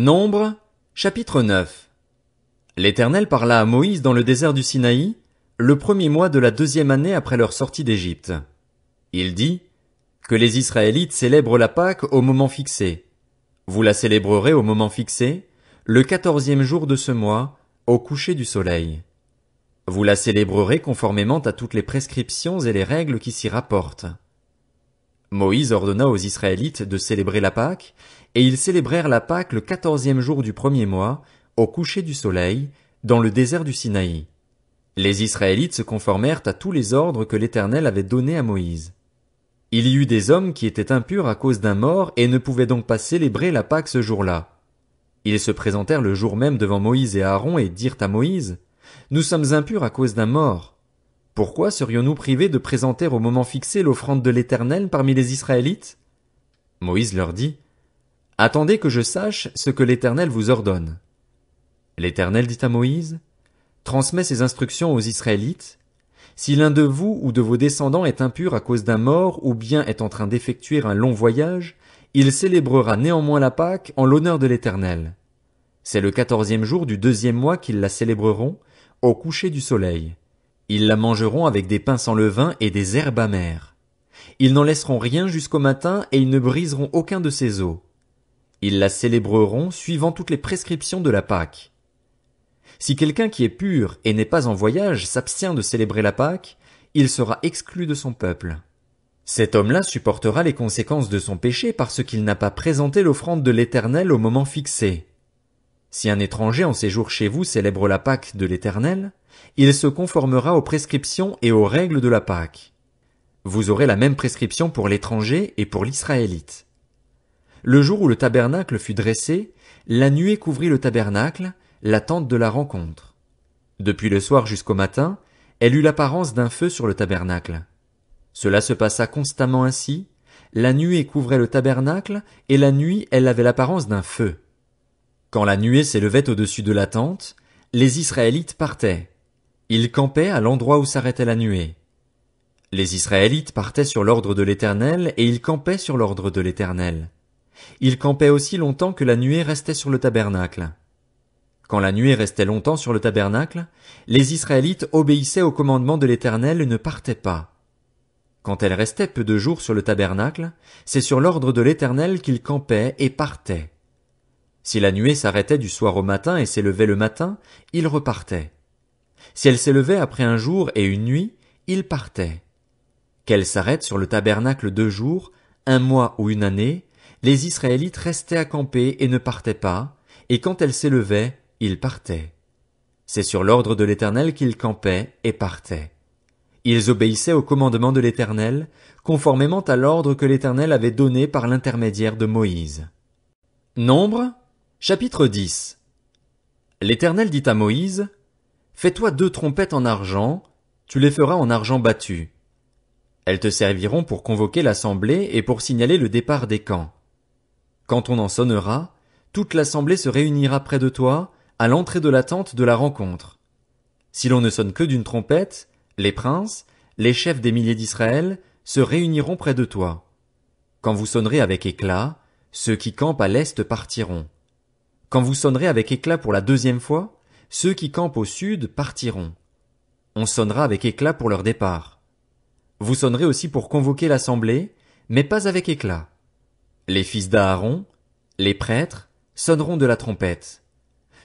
Nombre, chapitre 9. L'Éternel parla à Moïse dans le désert du Sinaï, le premier mois de la 2e année après leur sortie d'Égypte. Il dit, que les Israélites célèbrent la Pâque au moment fixé. Vous la célébrerez au moment fixé, le 14e jour de ce mois, au coucher du soleil. Vous la célébrerez conformément à toutes les prescriptions et les règles qui s'y rapportent. Moïse ordonna aux Israélites de célébrer la Pâque, et ils célébrèrent la Pâque le 14e jour du premier mois, au coucher du soleil, dans le désert du Sinaï. Les Israélites se conformèrent à tous les ordres que l'Éternel avait donnés à Moïse. Il y eut des hommes qui étaient impurs à cause d'un mort et ne pouvaient donc pas célébrer la Pâque ce jour-là. Ils se présentèrent le jour même devant Moïse et Aaron et dirent à Moïse, « Nous sommes impurs à cause d'un mort. Pourquoi serions-nous privés de présenter au moment fixé l'offrande de l'Éternel parmi les Israélites ?» Moïse leur dit, « Attendez que je sache ce que l'Éternel vous ordonne. » L'Éternel dit à Moïse, « Transmets ces instructions aux Israélites. Si l'un de vous ou de vos descendants est impur à cause d'un mort ou bien est en train d'effectuer un long voyage, il célébrera néanmoins la Pâque en l'honneur de l'Éternel. C'est le 14e jour du 2e mois qu'ils la célébreront, au coucher du soleil. Ils la mangeront avec des pains sans levain et des herbes amères. Ils n'en laisseront rien jusqu'au matin et ils ne briseront aucun de ses os. Ils la célébreront suivant toutes les prescriptions de la Pâque. Si quelqu'un qui est pur et n'est pas en voyage s'abstient de célébrer la Pâque, il sera exclu de son peuple. Cet homme-là supportera les conséquences de son péché parce qu'il n'a pas présenté l'offrande de l'Éternel au moment fixé. Si un étranger en séjour chez vous célèbre la Pâque de l'Éternel, il se conformera aux prescriptions et aux règles de la Pâque. Vous aurez la même prescription pour l'étranger et pour l'Israélite. Le jour où le tabernacle fut dressé, la nuée couvrit le tabernacle, la tente de la rencontre. Depuis le soir jusqu'au matin, elle eut l'apparence d'un feu sur le tabernacle. Cela se passa constamment ainsi, la nuée couvrait le tabernacle, et la nuit elle avait l'apparence d'un feu. Quand la nuée s'élevait au-dessus de la tente, les Israélites partaient. Ils campaient à l'endroit où s'arrêtait la nuée. Les Israélites partaient sur l'ordre de l'Éternel et ils campaient sur l'ordre de l'Éternel. Ils campaient aussi longtemps que la nuée restait sur le tabernacle. Quand la nuée restait longtemps sur le tabernacle, les Israélites obéissaient au commandement de l'Éternel et ne partaient pas. Quand elle restait peu de jours sur le tabernacle, c'est sur l'ordre de l'Éternel qu'ils campaient et partaient. Si la nuée s'arrêtait du soir au matin et s'élevait le matin, ils repartaient. Si elle s'élevait après un jour et une nuit, ils partaient. Qu'elle s'arrête sur le tabernacle 2 jours, 1 mois ou une année, les Israélites restaient à camper et ne partaient pas, et quand elle s'élevait, ils partaient. C'est sur l'ordre de l'Éternel qu'ils campaient et partaient. Ils obéissaient au commandement de l'Éternel, conformément à l'ordre que l'Éternel avait donné par l'intermédiaire de Moïse. Nombre, chapitre 10. L'Éternel dit à Moïse, « Fais-toi 2 trompettes en argent, tu les feras en argent battu. Elles te serviront pour convoquer l'assemblée et pour signaler le départ des camps. Quand on en sonnera, toute l'assemblée se réunira près de toi, à l'entrée de la tente de la rencontre. Si l'on ne sonne que d'une trompette, les princes, les chefs des milliers d'Israël, se réuniront près de toi. Quand vous sonnerez avec éclat, ceux qui campent à l'est partiront. Quand vous sonnerez avec éclat pour la 2e fois, ceux qui campent au sud partiront. On sonnera avec éclat pour leur départ. Vous sonnerez aussi pour convoquer l'assemblée, mais pas avec éclat. Les fils d'Aaron, les prêtres, sonneront de la trompette.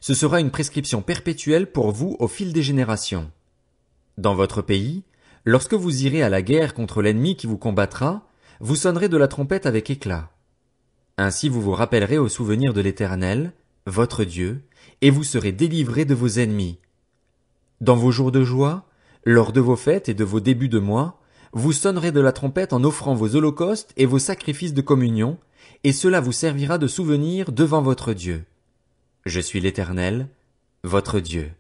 Ce sera une prescription perpétuelle pour vous au fil des générations. Dans votre pays, lorsque vous irez à la guerre contre l'ennemi qui vous combattra, vous sonnerez de la trompette avec éclat. Ainsi vous vous rappellerez au souvenir de l'Éternel, votre Dieu, et vous serez délivrés de vos ennemis. Dans vos jours de joie, lors de vos fêtes et de vos débuts de mois, vous sonnerez de la trompette en offrant vos holocaustes et vos sacrifices de communion, et cela vous servira de souvenir devant votre Dieu. Je suis l'Éternel, votre Dieu.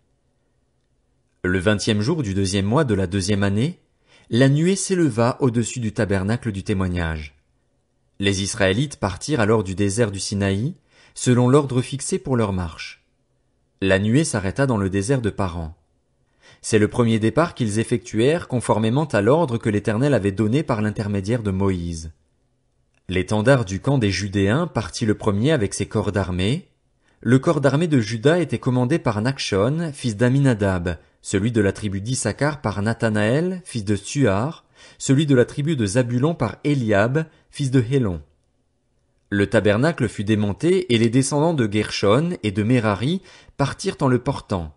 Le 20e jour du 2e mois de la 2e année, la nuée s'éleva au-dessus du tabernacle du témoignage. Les Israélites partirent alors du désert du Sinaï, selon l'ordre fixé pour leur marche. La nuée s'arrêta dans le désert de Paran. C'est le premier départ qu'ils effectuèrent conformément à l'ordre que l'Éternel avait donné par l'intermédiaire de Moïse. L'étendard du camp des Judéens partit le premier avec ses corps d'armée. le corps d'armée de Juda était commandé par Nachshon, fils d'Aminadab, celui de la tribu d'Issachar par Nathanaël, fils de Suar, celui de la tribu de Zabulon par Eliab, fils de Hélon. Le tabernacle fut démonté et les descendants de Gershon et de Merari partirent en le portant.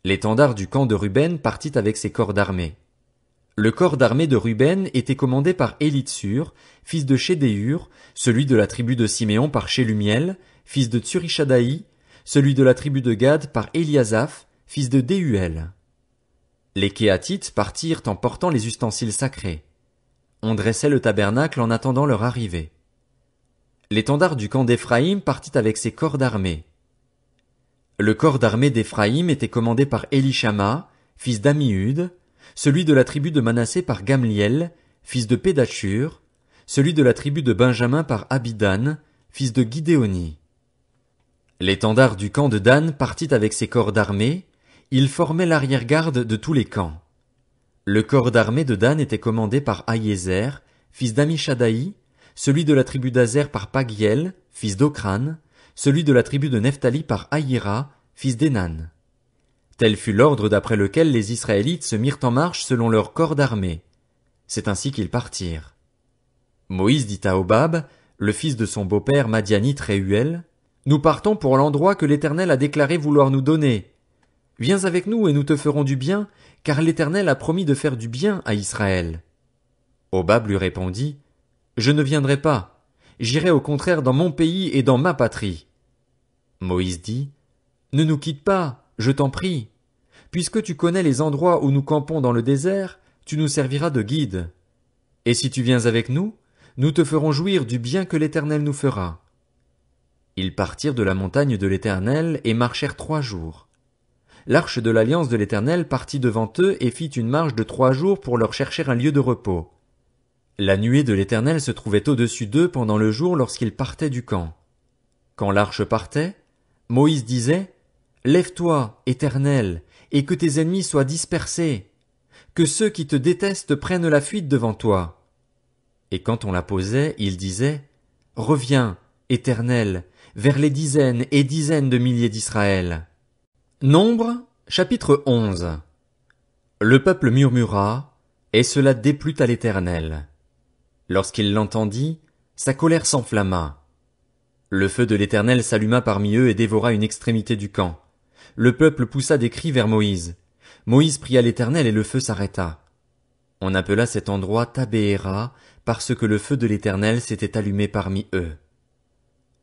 L'étendard du camp de Ruben partit avec ses corps d'armée. Le corps d'armée de Ruben était commandé par Élitsur, fils de Chédéur, celui de la tribu de Siméon par Shelumiel, fils de Tsurishadaï, celui de la tribu de Gad par Eliasaph, fils de Déhuel. Les Kéatites partirent en portant les ustensiles sacrés. On dressait le tabernacle en attendant leur arrivée. L'étendard du camp d'Éphraïm partit avec ses corps d'armée. Le corps d'armée d'Éphraïm était commandé par Élishama, fils d'Ammiud, celui de la tribu de Manassé par Gamliel, fils de Pédachur, celui de la tribu de Benjamin par Abidan, fils de Gidéoni. L'étendard du camp de Dan partit avec ses corps d'armée, il formait l'arrière-garde de tous les camps. Le corps d'armée de Dan était commandé par Ahiézer, fils d'Amishadaï, celui de la tribu d'Azer par Pagiel, fils d'Okran, celui de la tribu de Nephtali par Ahira, fils d'Enan. Tel fut l'ordre d'après lequel les Israélites se mirent en marche selon leur corps d'armée. C'est ainsi qu'ils partirent. Moïse dit à Hobab, le fils de son beau-père Madianite Réhuel, « Nous partons pour l'endroit que l'Éternel a déclaré vouloir nous donner. Viens avec nous et nous te ferons du bien, car l'Éternel a promis de faire du bien à Israël. » Hobab lui répondit, « Je ne viendrai pas. J'irai au contraire dans mon pays et dans ma patrie. » Moïse dit, « Ne nous quitte pas, je t'en prie. Puisque tu connais les endroits où nous campons dans le désert, tu nous serviras de guide. Et si tu viens avec nous, nous te ferons jouir du bien que l'Éternel nous fera. » Ils partirent de la montagne de l'Éternel et marchèrent 3 jours. L'arche de l'alliance de l'Éternel partit devant eux et fit une marche de 3 jours pour leur chercher un lieu de repos. La nuée de l'Éternel se trouvait au-dessus d'eux pendant le jour lorsqu'ils partaient du camp. Quand l'arche partait, Moïse disait, « Lève-toi, Éternel, et que tes ennemis soient dispersés, que ceux qui te détestent prennent la fuite devant toi. » Et quand on la posait, il disait, « Reviens, Éternel, vers les dizaines et dizaines de milliers d'Israël. » Nombre, chapitre 11. Le peuple murmura, et cela déplut à l'Éternel. Lorsqu'il l'entendit, sa colère s'enflamma. Le feu de l'Éternel s'alluma parmi eux et dévora une extrémité du camp. Le peuple poussa des cris vers Moïse. Moïse pria l'Éternel et le feu s'arrêta. On appela cet endroit Tabéhéra, parce que le feu de l'Éternel s'était allumé parmi eux.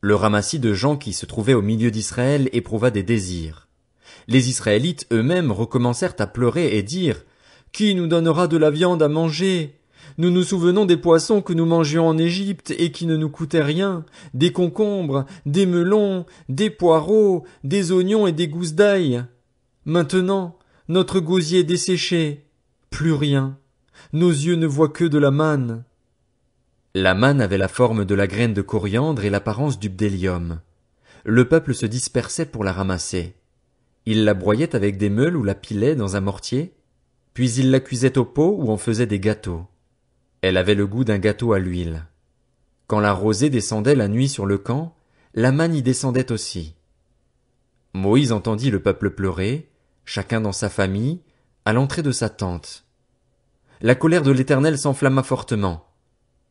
Le ramassis de gens qui se trouvaient au milieu d'Israël éprouva des désirs. Les Israélites eux-mêmes recommencèrent à pleurer et dire, « Qui nous donnera de la viande à manger? Nous nous souvenons des poissons que nous mangions en Égypte et qui ne nous coûtaient rien, des concombres, des melons, des poireaux, des oignons et des gousses d'ail. Maintenant, notre gosier est desséché, plus rien. Nos yeux ne voient que de la manne. » La manne avait la forme de la graine de coriandre et l'apparence du bdellium. Le peuple se dispersait pour la ramasser. Il la broyait avec des meules ou la pilait dans un mortier, puis il la cuisait au pot où on faisait des gâteaux. Elle avait le goût d'un gâteau à l'huile. Quand la rosée descendait la nuit sur le camp, la manne y descendait aussi. Moïse entendit le peuple pleurer, chacun dans sa famille, à l'entrée de sa tente. La colère de l'Éternel s'enflamma fortement.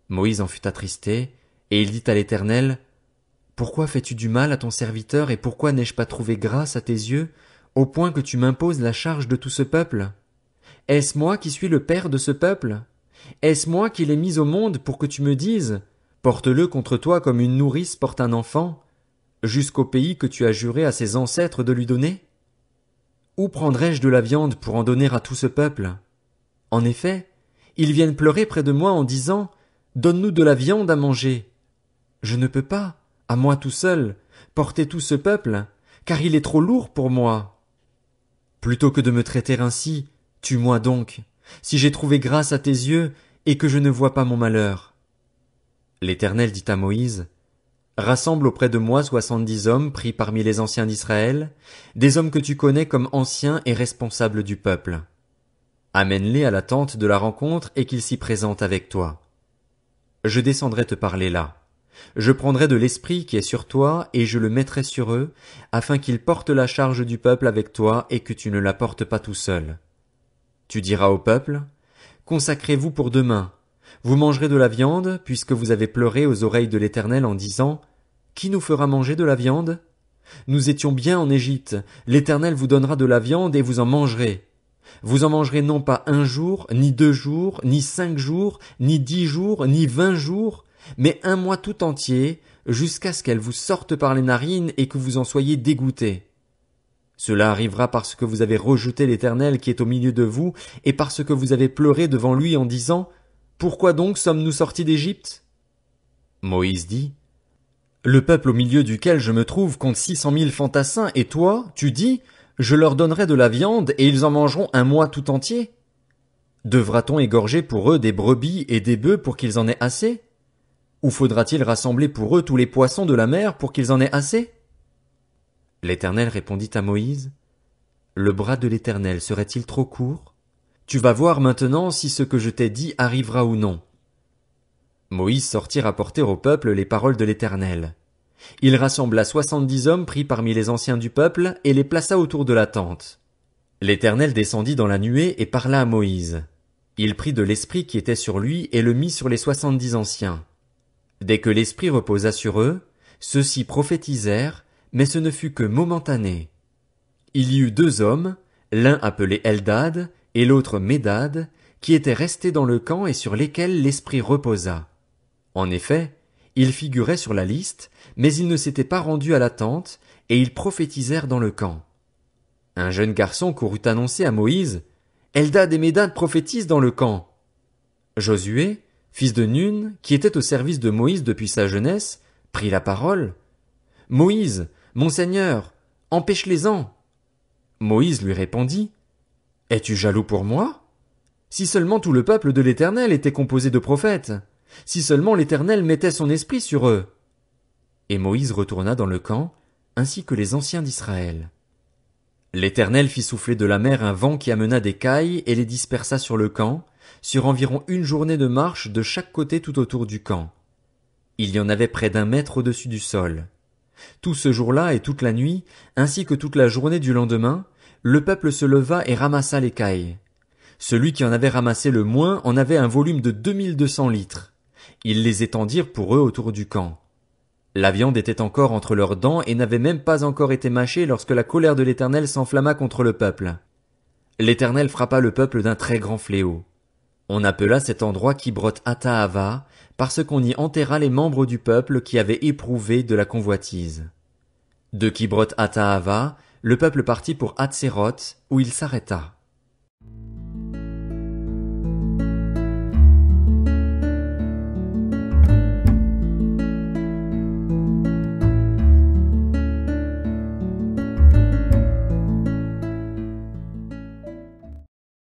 Moïse en fut attristé, et il dit à l'Éternel, « Pourquoi fais-tu du mal à ton serviteur et pourquoi n'ai-je pas trouvé grâce à tes yeux, au point que tu m'imposes la charge de tout ce peuple? Est-ce moi qui suis le père de ce peuple? Est-ce moi qui l'ai mis au monde pour que tu me dises, porte-le contre toi comme une nourrice porte un enfant, jusqu'au pays que tu as juré à ses ancêtres de lui donner? Où prendrais-je de la viande pour en donner à tout ce peuple? En effet, ils viennent pleurer près de moi en disant, donne-nous de la viande à manger. Je ne peux pas, à moi tout seul, porter tout ce peuple, car il est trop lourd pour moi. Plutôt que de me traiter ainsi, tue-moi donc, si j'ai trouvé grâce à tes yeux et que je ne vois pas mon malheur. L'Éternel dit à Moïse, rassemble auprès de moi 70 hommes pris parmi les anciens d'Israël, des hommes que tu connais comme anciens et responsables du peuple. Amène-les à la tente de la rencontre et qu'ils s'y présentent avec toi. Je descendrai te parler là. Je prendrai de l'esprit qui est sur toi, et je le mettrai sur eux, afin qu'ils portent la charge du peuple avec toi, et que tu ne la portes pas tout seul. Tu diras au peuple, consacrez-vous pour demain. Vous mangerez de la viande, puisque vous avez pleuré aux oreilles de l'Éternel en disant, qui nous fera manger de la viande? Nous étions bien en Égypte, l'Éternel vous donnera de la viande et vous en mangerez. Vous en mangerez non pas 1 jour, ni 2 jours, ni 5 jours, ni 10 jours, ni 20 jours, mais 1 mois tout entier, jusqu'à ce qu'elle vous sorte par les narines et que vous en soyez dégoûtés. Cela arrivera parce que vous avez rejeté l'Éternel qui est au milieu de vous, et parce que vous avez pleuré devant lui en disant, pourquoi donc sommes-nous sortis d'Égypte? Moïse dit, le peuple au milieu duquel je me trouve compte 600 000 fantassins, et toi, tu dis, je leur donnerai de la viande, et ils en mangeront 1 mois tout entier? Devra-t-on égorger pour eux des brebis et des bœufs pour qu'ils en aient assez? Ou faudra-t-il rassembler pour eux tous les poissons de la mer pour qu'ils en aient assez? L'Éternel répondit à Moïse, le bras de l'Éternel serait-il trop court? Tu vas voir maintenant si ce que je t'ai dit arrivera ou non. Moïse sortit rapporter au peuple les paroles de l'Éternel. Il rassembla 70 hommes pris parmi les anciens du peuple et les plaça autour de la tente. L'Éternel descendit dans la nuée et parla à Moïse. Il prit de l'esprit qui était sur lui et le mit sur les 70 anciens. Dès que l'esprit reposa sur eux, ceux-ci prophétisèrent, mais ce ne fut que momentané. Il y eut 2 hommes, l'un appelé Eldad et l'autre Médad, qui étaient restés dans le camp et sur lesquels l'esprit reposa. En effet, ils figuraient sur la liste, mais ils ne s'étaient pas rendus à la tente, et ils prophétisèrent dans le camp. Un jeune garçon courut annoncer à Moïse, Eldad et Médad prophétisent dans le camp. Josué, fils de Nun, qui était au service de Moïse depuis sa jeunesse, prit la parole. Moïse, mon Seigneur, empêche-les-en. Moïse lui répondit, es-tu jaloux pour moi? Si seulement tout le peuple de l'Éternel était composé de prophètes, si seulement l'Éternel mettait son esprit sur eux. Et Moïse retourna dans le camp, ainsi que les anciens d'Israël. L'Éternel fit souffler de la mer un vent qui amena des cailles et les dispersa sur le camp, sur environ 1 journée de marche de chaque côté tout autour du camp. Il y en avait près d'1 mètre au-dessus du sol. Tout ce jour-là et toute la nuit, ainsi que toute la journée du lendemain, le peuple se leva et ramassa les cailles. Celui qui en avait ramassé le moins en avait un volume de 2200 litres. Ils les étendirent pour eux autour du camp. La viande était encore entre leurs dents et n'avait même pas encore été mâchée lorsque la colère de l'Éternel s'enflamma contre le peuple. L'Éternel frappa le peuple d'un très grand fléau. On appela cet endroit Kibrot Hattaava, parce qu'on y enterra les membres du peuple qui avaient éprouvé de la convoitise. De Kibrot Hattaava, le peuple partit pour Hatséroth, où il s'arrêta.